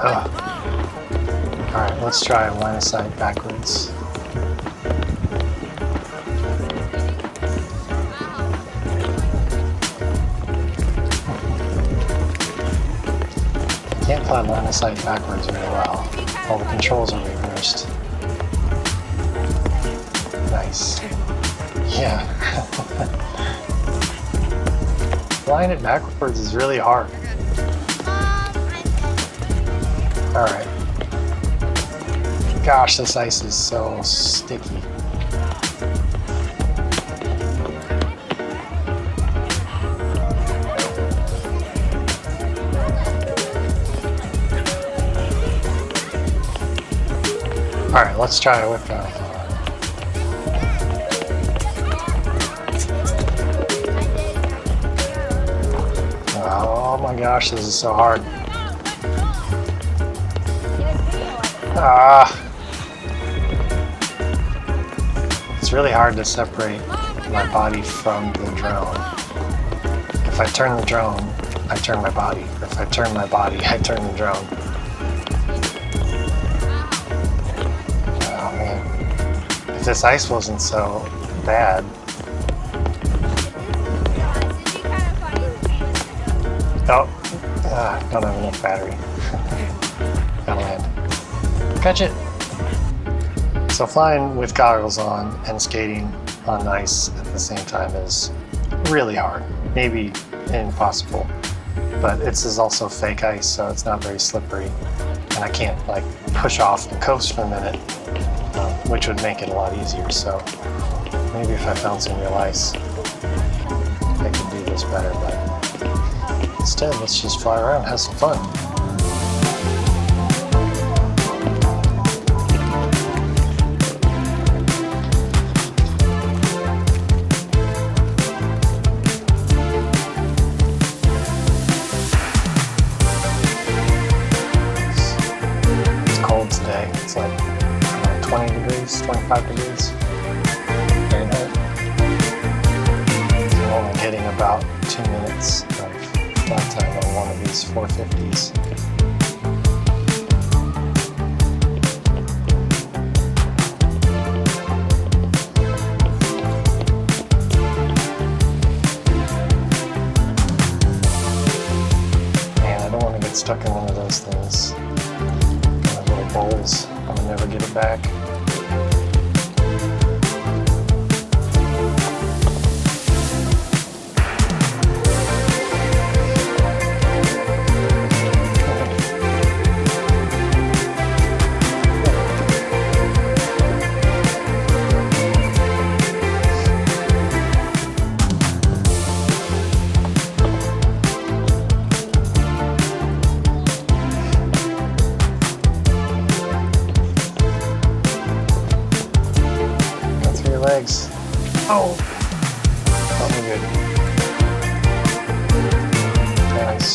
Alright, let's try line of sight backwards. I can't fly line of sight backwards very well. All the controls are reversed. Nice. Yeah. Flying it backwards is really hard. Alright. Gosh, this ice is so sticky. Alright, let's try it with oh my gosh, this is so hard. It's really hard to separate my body from the drone. If I turn the drone, I turn my body. If I turn my body, I turn the drone. Oh man. If this ice wasn't so bad. Oh, don't have enough battery. Gotta land. Catch it! So flying with goggles on and skating on ice at the same time is really hard. Maybe impossible. But it's also fake ice, so it's not very slippery. And I can't like push off and coast for a minute, which would make it a lot easier. So maybe if I found some real ice, I could do this better. But instead, let's just fly around and have some fun. Today. It's like 20 degrees, 25 degrees Fahrenheit. So I'm only getting about 2 minutes of flight time on one of these 450s. Man, I don't want to get stuck in one of those things. Bowls. I will never get it back. Legs. Oh! That was good. Nice.